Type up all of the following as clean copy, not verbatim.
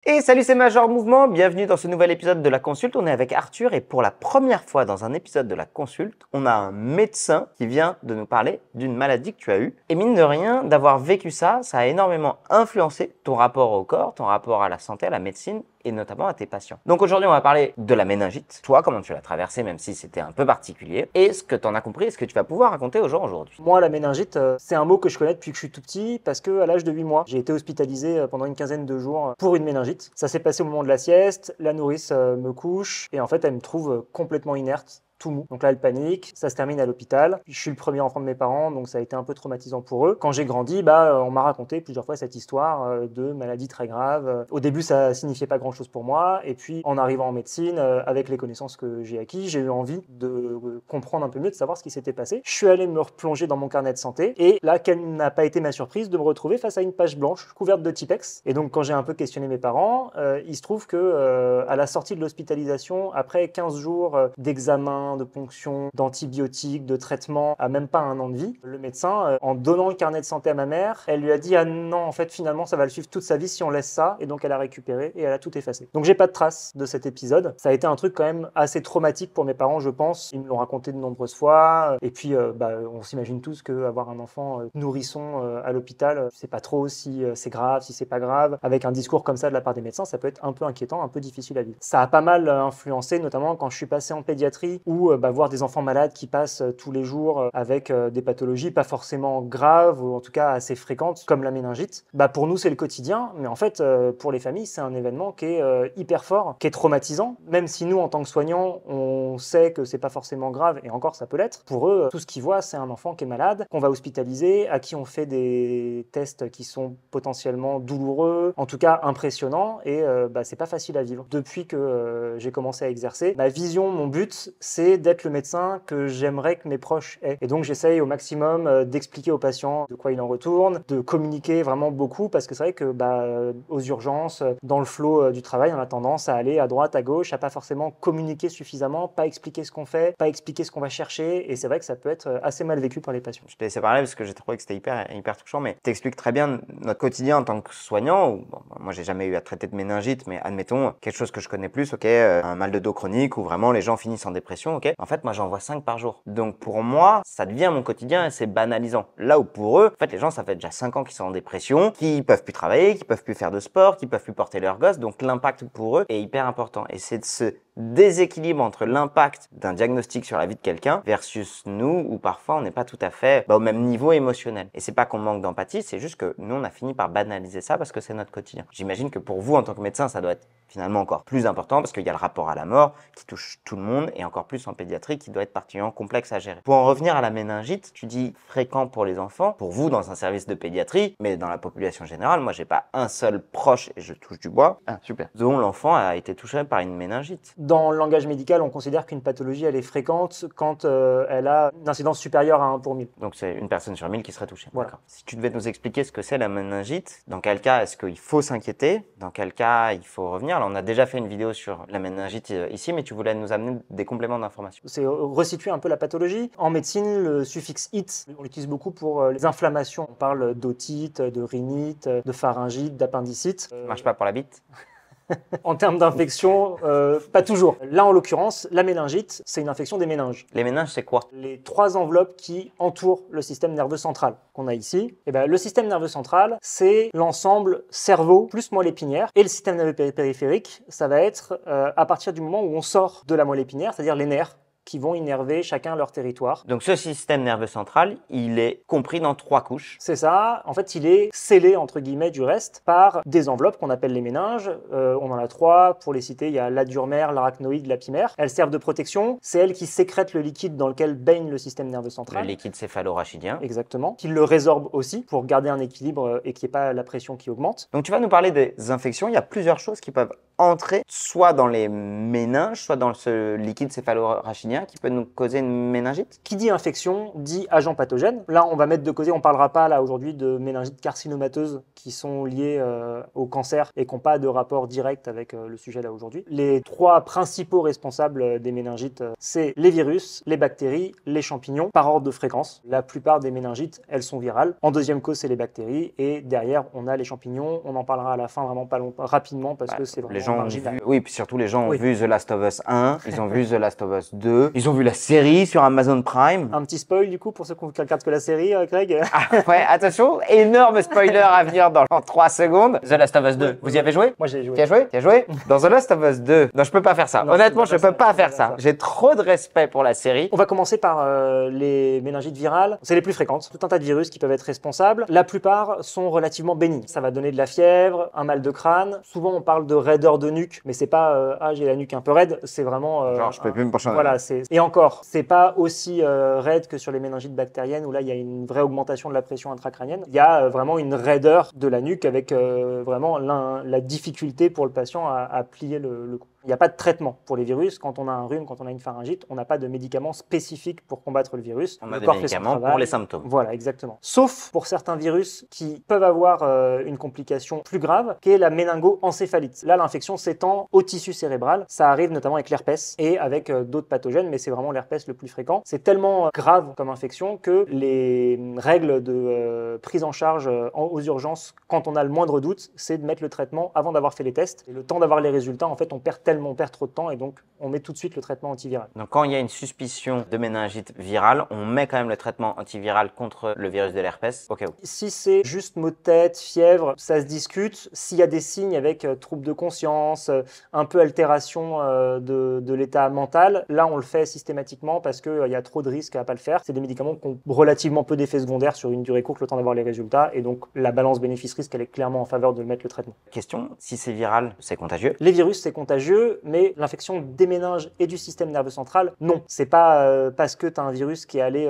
Et salut, c'est Major Mouvement, bienvenue dans ce nouvel épisode de La Consulte. On est avec Arthur et pour la première fois dans un épisode de La Consulte, on a un médecin qui vient de nous parler d'une maladie que tu as eue. Et mine de rien, d'avoir vécu ça, ça a énormément influencé ton rapport au corps, ton rapport à la santé, à la médecine et notamment à tes patients. Donc aujourd'hui, on va parler de la méningite. Toi, comment tu l'as traversée, même si c'était un peu particulier, et ce que tu en as compris et ce que tu vas pouvoir raconter aux gens aujourd'hui. Moi, la méningite, c'est un mot que je connais depuis que je suis tout petit parce que à l'âge de 8 mois, j'ai été hospitalisé pendant une quinzaine de jours pour une méningite. Ça s'est passé au moment de la sieste, la nourrice me couche et en fait, elle me trouve complètement inerte, tout mou. Donc là, elle panique, ça se termine à l'hôpital. Je suis le premier enfant de mes parents, donc ça a été un peu traumatisant pour eux. Quand j'ai grandi, on m'a raconté plusieurs fois cette histoire de maladie très grave. Au début, ça signifiait pas grand-chose pour moi, et puis en arrivant en médecine, avec les connaissances que j'ai acquis, j'ai eu envie de comprendre un peu mieux, de savoir ce qui s'était passé. Je suis allé me replonger dans mon carnet de santé, et là, quelle n'a pas été ma surprise de me retrouver face à une page blanche couverte de Tipex. Et donc, quand j'ai un peu questionné mes parents, il se trouve que à la sortie de l'hospitalisation, après 15 jours d'examen, de ponction, d'antibiotiques, de traitements, à même pas un an de vie, le médecin, en donnant le carnet de santé à ma mère, elle lui a dit « Ah non, en fait, finalement, ça va le suivre toute sa vie si on laisse ça. » Et donc, elle a récupéré et elle a tout effacé. Donc, j'ai pas de traces de cet épisode. Ça a été un truc quand même assez traumatique pour mes parents, je pense. Ils me l'ont raconté de nombreuses fois. Et puis, on s'imagine tous qu'avoir un enfant nourrisson à l'hôpital, c'est pas trop si c'est grave, si c'est pas grave. Avec un discours comme ça de la part des médecins, ça peut être un peu inquiétant, un peu difficile à vivre. Ça a pas mal influencé, notamment quand je suis passé en pédiatrie, où voir des enfants malades qui passent tous les jours avec des pathologies pas forcément graves ou en tout cas assez fréquentes comme la méningite, pour nous c'est le quotidien, mais en fait pour les familles c'est un événement qui est hyper fort, qui est traumatisant, même si nous en tant que soignants on sait que c'est pas forcément grave et encore ça peut l'être. Pour eux tout ce qu'ils voient c'est un enfant qui est malade, qu'on va hospitaliser, à qui on fait des tests qui sont potentiellement douloureux, en tout cas impressionnants, et c'est pas facile à vivre. Depuis que j'ai commencé à exercer, ma vision, mon but c'est d'être le médecin que j'aimerais que mes proches aient. Et donc j'essaye au maximum d'expliquer aux patients de quoi il en retourne, de communiquer vraiment beaucoup, parce que c'est vrai que aux urgences, dans le flot du travail, on a tendance à aller à droite, à gauche, à pas forcément communiquer suffisamment, pas expliquer ce qu'on fait, pas expliquer ce qu'on va chercher, et c'est vrai que ça peut être assez mal vécu par les patients. Je t'ai laissé parler parce que j'ai trouvé que c'était hyper touchant, mais t'expliques très bien notre quotidien en tant que soignant. Moi, j'ai jamais eu à traiter de méningite, mais admettons quelque chose que je connais plus, un mal de dos chronique où vraiment les gens finissent en dépression, En fait, moi, j'en vois 5 par jour. Donc, pour moi, ça devient mon quotidien et c'est banalisant. Là où pour eux, en fait, les gens, ça fait déjà 5 ans qu'ils sont en dépression, qui peuvent plus travailler, qui peuvent plus faire de sport, qui peuvent plus porter leurs gosses. Donc, l'impact pour eux est hyper important. Et c'est de ce déséquilibre entre l'impact d'un diagnostic sur la vie de quelqu'un versus nous, où parfois on n'est pas tout à fait au même niveau émotionnel. Et c'est pas qu'on manque d'empathie, c'est juste que nous, on a fini par banaliser ça parce que c'est notre quotidien. J'imagine que pour vous, en tant que médecin, ça doit être finalement encore plus important parce qu'il y a le rapport à la mort qui touche tout le monde et encore plus en pédiatrie qui doit être particulièrement complexe à gérer. Pour en revenir à la méningite, tu dis fréquent pour les enfants, pour vous dans un service de pédiatrie, mais dans la population générale, moi j'ai pas un seul proche, et je touche du bois, dont l'enfant a été touché par une méningite. Dans le langage médical, on considère qu'une pathologie elle est fréquente quand elle a une incidence supérieure à 1 pour 1000. Donc c'est une personne sur 1000 qui serait touchée. Voilà. Si tu devais nous expliquer ce que c'est la méningite, dans quel cas est-ce qu'il faut s'inquiéter, dans quel cas il faut revenir. Alors on a déjà fait une vidéo sur la méningite ici, mais tu voulais nous amener des compléments d'information. C'est resituer un peu la pathologie. En médecine, le suffixe it, on l'utilise beaucoup pour les inflammations. On parle d'otite, de rhinite, de pharyngite, d'appendicite. Ça marche pas pour la bite? En termes d'infection, pas toujours. Là, en l'occurrence, la méningite, c'est une infection des méninges. Les méninges, c'est quoi? Les 3 enveloppes qui entourent le système nerveux central qu'on a ici. Le système nerveux central, c'est l'ensemble cerveau plus moelle épinière. Et le système nerveux périphérique, ça va être à partir du moment où on sort de la moelle épinière, c'est-à-dire les nerfs, qui vont innerver chacun leur territoire. Donc ce système nerveux central, il est compris dans 3 couches. C'est ça. En fait, il est scellé, entre guillemets, du reste, par des enveloppes qu'on appelle les méninges. On en a 3. Pour les citer, il y a l'adurmère, l'arachnoïde, l'apimère. Elles servent de protection. C'est elles qui sécrètent le liquide dans lequel baigne le système nerveux central. Le liquide céphalorachidien. Exactement. Qui le résorbe aussi pour garder un équilibre et qu'il n'y ait pas la pression qui augmente. Donc tu vas nous parler des infections. Il y a plusieurs choses qui peuvent entrer soit dans les méninges, soit dans ce liquide céphalo-rachidien qui peut nous causer une méningite? Qui dit infection dit agent pathogène. Là, on va mettre de côté, on parlera pas là aujourd'hui de méningites carcinomateuses qui sont liées au cancer et qui n'ont pas de rapport direct avec le sujet là aujourd'hui. Les 3 principaux responsables des méningites, c'est les virus, les bactéries, les champignons, par ordre de fréquence. La plupart des méningites, elles sont virales. En deuxième cause, c'est les bactéries et derrière, on a les champignons. On en parlera à la fin vraiment pas longtemps, rapidement parce que c'est vraiment les gens marginal. Oui, puis surtout les gens ont vu The Last of Us 1, ils ont vu The Last of Us 2, ils ont vu la série sur Amazon Prime. Un petit spoil du coup pour ceux qui regardent que la série, Greg. Ouais, attention, énorme spoiler à venir dans 3 secondes. The Last of Us 2, vous y avez joué? Moi j'ai joué. Tu as joué? Dans The Last of Us 2, non, je peux pas faire ça. Non, Honnêtement, je peux pas faire ça. J'ai trop de respect pour la série. On va commencer par les méningites virales. C'est les plus fréquentes. Tout un tas de virus qui peuvent être responsables. La plupart sont relativement bénignes. Ça va donner de la fièvre, un mal de crâne. Souvent, on parle de raideur de nuque, mais c'est pas j'ai la nuque un peu raide. C'est vraiment genre, je peux plus me pencher. Voilà, et encore, c'est pas aussi raide que sur les méningites bactériennes où là, il y a une vraie augmentation de la pression intracrânienne. Il y a vraiment une raideur de la nuque avec vraiment la difficulté pour le patient à plier le cou. Il n'y a pas de traitement pour les virus. Quand on a un rhume, quand on a une pharyngite, on n'a pas de médicaments spécifiques pour combattre le virus. On a des médicaments pour les symptômes. Voilà, exactement. Sauf pour certains virus qui peuvent avoir une complication plus grave, qui est la méningoencéphalite. Là, l'infection s'étend au tissu cérébral. Ça arrive notamment avec l'herpès et avec d'autres pathogènes, mais c'est vraiment l'herpès le plus fréquent. C'est tellement grave comme infection que les règles de prise en charge aux urgences, quand on a le moindre doute, c'est de mettre le traitement avant d'avoir fait les tests. Et le temps d'avoir les résultats, en fait, on perd trop de temps et donc on met tout de suite le traitement antiviral. Donc quand il y a une suspicion de méningite virale, on met quand même le traitement antiviral contre le virus de l'herpès au cas où. Si c'est juste maux de tête, fièvre, ça se discute. S'il y a des signes avec troubles de conscience, un peu altération de l'état mental, là on le fait systématiquement parce qu'il y a trop de risques à pas le faire. C'est des médicaments qui ont relativement peu d'effets secondaires sur une durée courte, le temps d'avoir les résultats, et donc la balance bénéfice-risque elle est clairement en faveur de mettre le traitement. Question, si c'est viral, c'est contagieux? Les virus c'est contagieux, mais l'infection des méninges et du système nerveux central, non. C'est pas parce que tu as un virus qui est allé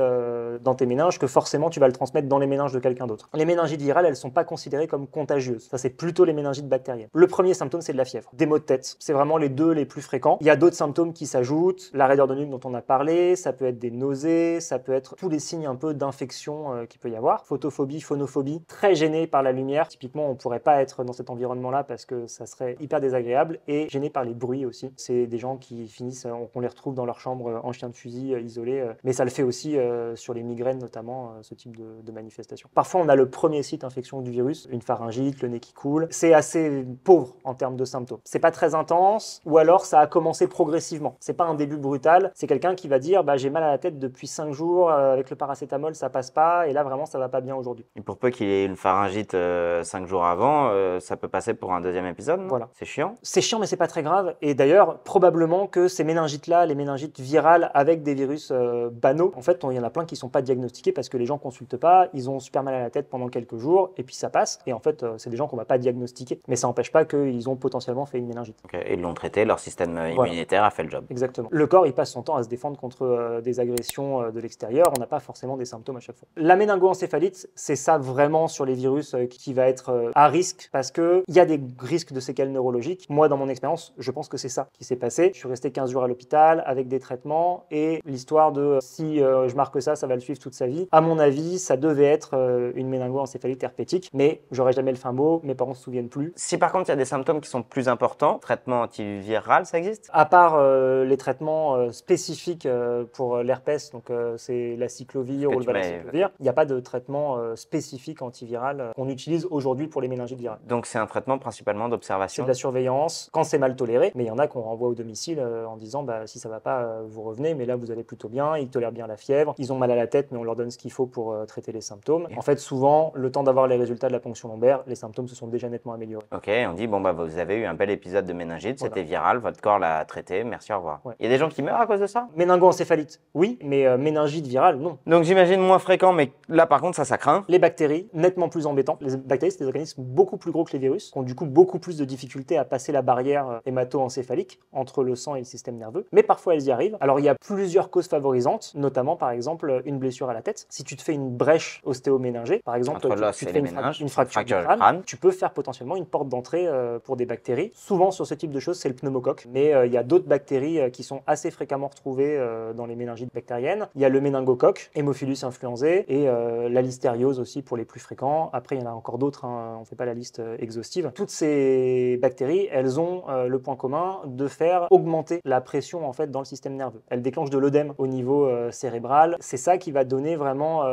dans tes méninges que forcément tu vas le transmettre dans les méninges de quelqu'un d'autre. Les méningites virales, elles sont pas considérées comme contagieuses. Ça, c'est plutôt les méningites bactériennes. Le premier symptôme, c'est de la fièvre. Des maux de tête. C'est vraiment les 2 les plus fréquents. Il y a d'autres symptômes qui s'ajoutent. La raideur de nuque dont on a parlé, ça peut être des nausées, ça peut être tous les signes un peu d'infection qu'il peut y avoir. Photophobie, phonophobie, très gêné par la lumière. Typiquement, on pourrait pas être dans cet environnement-là parce que ça serait hyper désagréable, et gêné par les bruits aussi. C'est des gens qui finissent, on les retrouve dans leur chambre en chien de fusil, isolés, mais ça le fait aussi sur les migraines notamment, ce type de manifestation. Parfois on a le premier site infection du virus, une pharyngite, le nez qui coule. C'est assez pauvre en termes de symptômes. C'est pas très intense, ou alors ça a commencé progressivement. C'est pas un début brutal, c'est quelqu'un qui va dire j'ai mal à la tête depuis 5 jours, avec le paracétamol ça passe pas, et là vraiment ça va pas bien aujourd'hui. Et pour peu qu'il ait une pharyngite 5 jours avant, ça peut passer pour un deuxième épisode, non? Voilà. C'est chiant? C'est chiant mais c'est pas très grave, et d'ailleurs probablement que ces méningites-là, les méningites virales avec des virus banaux, en fait il y en a plein qui sont pas diagnostiqués parce que les gens consultent pas, ils ont super mal à la tête pendant quelques jours, et puis ça passe, et en fait c'est des gens qu'on va pas diagnostiquer, mais ça n'empêche pas qu'ils ont potentiellement fait une méningite. Okay. Et ils l'ont traité, leur système immunitaire a fait le job. Exactement. Le corps il passe son temps à se défendre contre des agressions de l'extérieur, on n'a pas forcément des symptômes à chaque fois. La méningoencéphalite, c'est ça vraiment sur les virus qui va être à risque, parce qu'il y a des risques de séquelles neurologiques. Moi dans mon expérience, je pense que c'est ça qui s'est passé. Je suis resté 15 jours à l'hôpital avec des traitements, et l'histoire de si je marque ça, ça va le suivre toute sa vie. À mon avis, ça devait être une méningoencéphalite herpétique, mais j'aurais jamais le fin mot, mes parents se souviennent plus. Si par contre il y a des symptômes qui sont plus importants, traitement antiviral, ça existe? À part les traitements spécifiques pour l'herpès, donc c'est la cyclovir ou le valacyclovir, il n'y a pas de traitement spécifique antiviral qu'on utilise aujourd'hui pour les méningites virales. Donc c'est un traitement principalement d'observation? C'est de la surveillance quand c'est mal toléré, mais il y en a qu'on renvoie au domicile en disant si ça va pas, vous revenez, mais là vous allez plutôt bien, ils tolèrent bien la fièvre, ils ont mal à la tête, mais on leur donne ce qu'il faut pour traiter les symptômes. En fait, souvent, le temps d'avoir les résultats de la ponction lombaire, les symptômes se sont déjà nettement améliorés. Ok, on dit vous avez eu un bel épisode de méningite, Voilà. C'était viral, votre corps l'a traité, merci, au revoir. Ouais. Il y a des gens qui meurent à cause de ça? Méningoencéphalite, oui, mais méningite virale, non. Donc j'imagine moins fréquent, mais là par contre ça craint. Les bactéries, nettement plus embêtants. Les bactéries, c'est des organismes beaucoup plus gros que les virus, qui ont du coup beaucoup plus de difficultés à passer la barrière hépatoencéphalique entre le sang et le système nerveux, mais parfois elles y arrivent. Alors il y a plusieurs causes favorisantes, notamment par exemple une blessure à la tête. Si tu te fais une brèche ostéoméningée, par exemple Entre l'os tu et te fais les méninges, une fracture du du crâne, tu peux faire potentiellement une porte d'entrée pour des bactéries. Souvent sur ce type de choses, c'est le pneumocoque, mais il y a d'autres bactéries qui sont assez fréquemment retrouvées dans les méningites bactériennes. Il y a le méningocoque, Haemophilus influenzae, et la listériose aussi pour les plus fréquents. Après, il y en a encore d'autres, hein, on ne fait pas la liste exhaustive. Toutes ces bactéries, elles ont le point commun de faire augmenter la pression en fait dans le système nerveux. Elles déclenchent de l'œdème au niveau cérébral. C'est ça qui va donner vraiment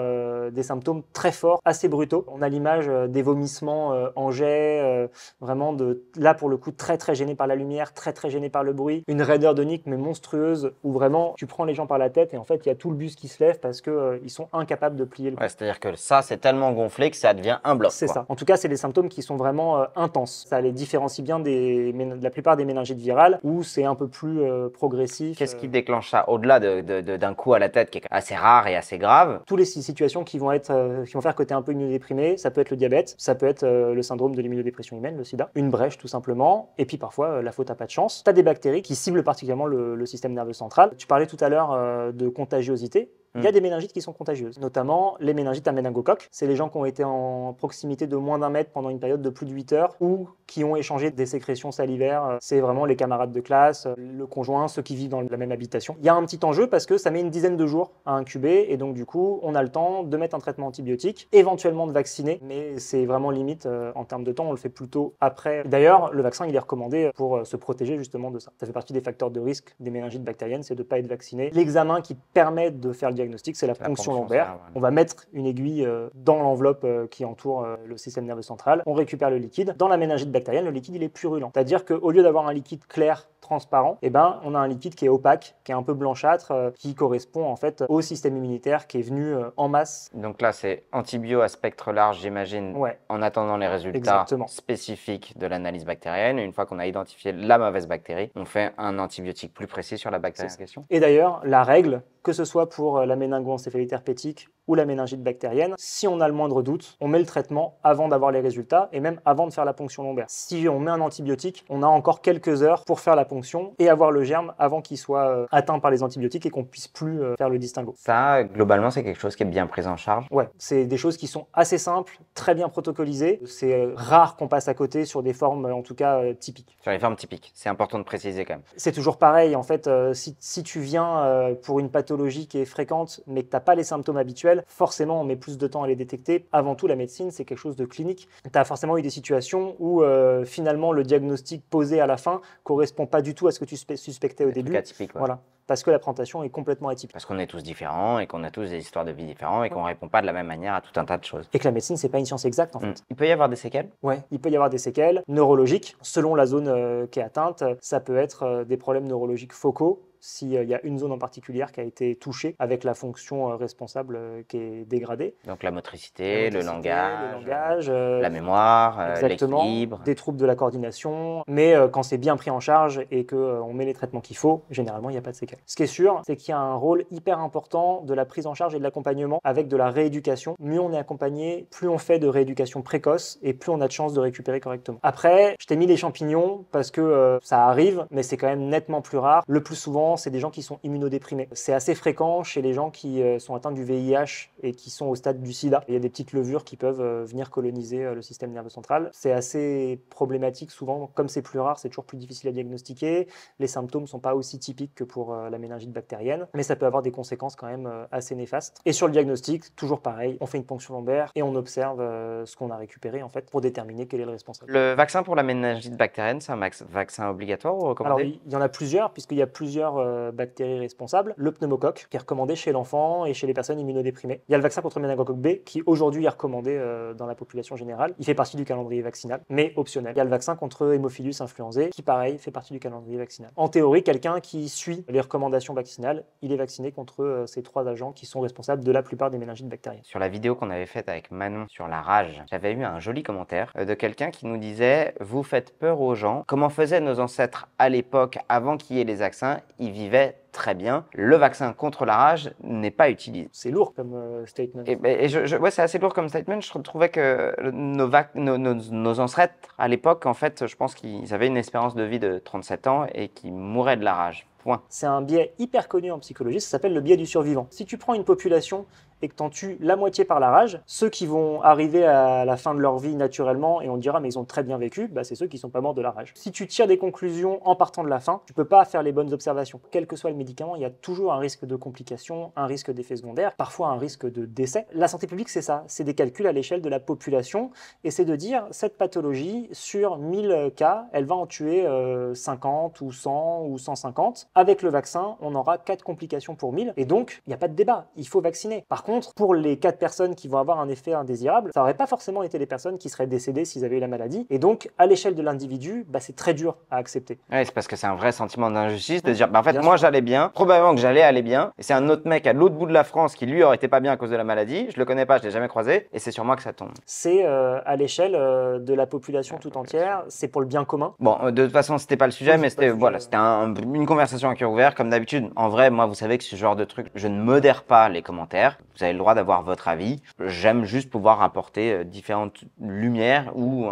des symptômes très forts, assez brutaux. On a l'image des vomissements en jet, vraiment là pour le coup très très gêné par la lumière, très très gêné par le bruit, une raideur de nique mais monstrueuse où vraiment tu prends les gens par la tête et en fait il y a tout le bus qui se lève parce que ils sont incapables de plier le cou. Ouais, c'est-à-dire que ça, c'est tellement gonflé que ça devient un bloc. C'est ça. En tout cas, c'est des symptômes qui sont vraiment intenses. Ça les différencie bien de la plupart des méningites virales où c'est un peu plus progressif. Qu'est-ce qui déclenche ça au-delà d'un coup à la tête qui est assez rare et assez grave? Toutes les situations qui vont faire que tu es un peu immunodéprimé, ça peut être le diabète, ça peut être le syndrome de l'immunodépression humaine, le sida, une brèche tout simplement, et puis parfois la faute à pas de chance. Tu as des bactéries qui ciblent particulièrement le système nerveux central. Tu parlais tout à l'heure de contagiosité. Il y a des méningites qui sont contagieuses, notamment les méningites à méningocoque. C'est les gens qui ont été en proximité de moins d'1 mètre pendant une période de plus de 8 heures ou qui ont échangé des sécrétions salivaires. C'est vraiment les camarades de classe, le conjoint, ceux qui vivent dans la même habitation. Il y a un petit enjeu parce que ça met une dizaine de jours à incuber et donc du coup, on a le temps de mettre un traitement antibiotique, éventuellement de vacciner, mais c'est vraiment limite en termes de temps, on le fait plutôt après. D'ailleurs, le vaccin, il est recommandé pour se protéger justement de ça. Ça fait partie des facteurs de risque des méningites bactériennes, c'est de ne pas être vacciné. L'examen qui permet de faire le diagnostic, c'est la ponction lombaire. On va mettre une aiguille dans l'enveloppe qui entoure le système nerveux central. On récupère le liquide. Dans la méningite bactérienne, le liquide il est purulent. C'est-à-dire qu'au lieu d'avoir un liquide clair, transparent, eh ben, on a un liquide qui est opaque, qui est un peu blanchâtre, qui correspond en fait au système immunitaire qui est venu en masse. Donc là, c'est antibio à spectre large, j'imagine, en attendant les résultats spécifiques de l'analyse bactérienne. Et une fois qu'on a identifié la mauvaise bactérie, on fait un antibiotique plus précis sur la bactérie en question. Et d'ailleurs, la règle, que ce soit pour la méningoencéphalite herpétique ou la méningite bactérienne, si on a le moindre doute, on met le traitement avant d'avoir les résultats et même avant de faire la ponction lombaire. Si on met un antibiotique, on a encore quelques heures pour faire la ponction et avoir le germe avant qu'il soit atteint par les antibiotiques et qu'on puisse plus faire le distinguo. Ça, globalement, c'est quelque chose qui est bien pris en charge. Ouais, c'est des choses qui sont assez simples, très bien protocolisées. C'est rare qu'on passe à côté sur des formes, en tout cas, typiques. Sur les formes typiques, c'est important de préciser quand même. C'est toujours pareil, en fait, si tu viens pour une pathologie qui est fréquente, mais que tu n'as pas les symptômes habituels, forcément, on met plus de temps à les détecter. Avant tout, la médecine, c'est quelque chose de clinique. Tu as forcément eu des situations où, finalement, le diagnostic posé à la fin correspond pas du tout à ce que tu suspectais au début. Atypique, ouais. Voilà. Parce que la présentation est complètement atypique. Parce qu'on est tous différents et qu'on a tous des histoires de vie différentes et qu'on ne répond pas de la même manière à tout un tas de choses. Et que la médecine, c'est pas une science exacte, en fait. Il peut y avoir des séquelles? Ouais, il peut y avoir des séquelles neurologiques. Selon la zone qui est atteinte, ça peut être des problèmes neurologiques focaux, s'il y a une zone en particulier qui a été touchée avec la fonction responsable qui est dégradée. Donc la motricité, le langage, la la mémoire, l'équilibre. Des troubles de la coordination. Mais quand c'est bien pris en charge et qu'on met les traitements qu'il faut, généralement, il n'y a pas de séquelles. Ce qui est sûr, c'est qu'il y a un rôle hyper important de la prise en charge et de l'accompagnement avec de la rééducation. Mieux on est accompagné, plus on fait de rééducation précoce et plus on a de chances de récupérer correctement. Après, je t'ai mis les champignons parce que ça arrive, mais c'est quand même nettement plus rare. Le plus souvent, c'est des gens qui sont immunodéprimés. C'est assez fréquent chez les gens qui sont atteints du VIH et qui sont au stade du sida. Il y a des petites levures qui peuvent venir coloniser le système nerveux central. C'est assez problématique souvent. Comme c'est plus rare, c'est toujours plus difficile à diagnostiquer. Les symptômes ne sont pas aussi typiques que pour la méningite bactérienne, mais ça peut avoir des conséquences quand même assez néfastes. Et sur le diagnostic, toujours pareil, on fait une ponction lombaire et on observe ce qu'on a récupéré en fait pour déterminer quel est le responsable. Le vaccin pour la méningite bactérienne, c'est un vaccin obligatoire ou recommandé? Alors, il y en a plusieurs, puisqu'il y a plusieurs bactéries responsables. Le pneumocoque, qui est recommandé chez l'enfant et chez les personnes immunodéprimées. Il y a le vaccin contre le méningocoque B, qui aujourd'hui est recommandé dans la population générale. Il fait partie du calendrier vaccinal, mais optionnel. Il y a le vaccin contre Haemophilus influenzae, qui pareil, fait partie du calendrier vaccinal. En théorie, quelqu'un qui suit les recommandations vaccinales, il est vacciné contre ces 3 agents qui sont responsables de la plupart des méningites bactériennes. Sur la vidéo qu'on avait faite avec Manon sur la rage, j'avais eu un joli commentaire de quelqu'un qui nous disait « Vous faites peur aux gens. Comment faisaient nos ancêtres à l'époque, avant qu'il y ait les vaccins? Ils vivaient très bien, le vaccin contre la rage n'est pas utilisé. C'est lourd comme statement. Ouais, c'est assez lourd comme statement. Je trouvais que nos ancêtres, à l'époque, en fait, je pense qu'ils avaient une espérance de vie de 37 ans et qu'ils mouraient de la rage. Point. C'est un biais hyper connu en psychologie, ça s'appelle le biais du survivant. Si tu prends une population et que tu en tues la moitié par la rage, ceux qui vont arriver à la fin de leur vie naturellement et on dira mais ils ont très bien vécu, bah, c'est ceux qui sont pas morts de la rage. Si tu tires des conclusions en partant de la fin, tu peux pas faire les bonnes observations. Quel que soit le médicament, il y a toujours un risque de complications, un risque d'effets secondaires, parfois un risque de décès. La santé publique, c'est ça, c'est des calculs à l'échelle de la population et c'est de dire cette pathologie, sur 1000 cas, elle va en tuer 50 ou 100 ou 150. Avec le vaccin, on aura 4 complications pour 1000 et donc il n'y a pas de débat, il faut vacciner. Par contre, pour les 4 personnes qui vont avoir un effet indésirable, ça n'aurait pas forcément été les personnes qui seraient décédées s'ils avaient eu la maladie. Et donc, à l'échelle de l'individu, bah, c'est très dur à accepter. Ouais, c'est parce que c'est un vrai sentiment d'injustice de dire, bah, en fait, moi j'allais bien, probablement que j'allais aller bien, et c'est un autre mec à l'autre bout de la France qui lui aurait été pas bien à cause de la maladie, je le connais pas, je l'ai jamais croisé, et c'est sur moi que ça tombe. C'est à l'échelle de la population tout entière, c'est pour le bien commun. Bon, de toute façon, c'était pas le sujet, Oui, mais c'est pas le c'était voilà, sujet. c'était une conversation à cœur ouvert, comme d'habitude. En vrai, moi, vous savez que ce genre de truc, je ne modère pas les commentaires. Vous avez le droit d'avoir votre avis. J'aime juste pouvoir apporter différentes lumières ou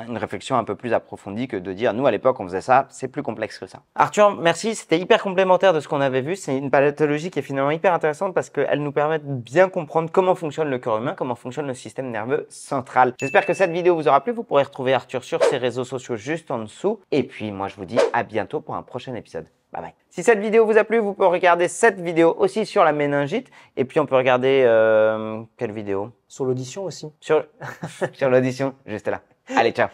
une réflexion un peu plus approfondie que de dire, nous, à l'époque, on faisait ça, c'est plus complexe que ça. Arthur, merci, c'était hyper complémentaire de ce qu'on avait vu. C'est une pathologie qui est finalement hyper intéressante parce qu'elle nous permet de bien comprendre comment fonctionne le corps humain, comment fonctionne le système nerveux central. J'espère que cette vidéo vous aura plu. Vous pourrez retrouver Arthur sur ses réseaux sociaux juste en dessous. Et puis, moi, je vous dis à bientôt pour un prochain épisode. Bye bye. Si cette vidéo vous a plu, vous pouvez regarder cette vidéo aussi sur la méningite. Et puis, on peut regarder quelle vidéo? Sur l'audition aussi. Sur l'audition, juste là. Allez, ciao.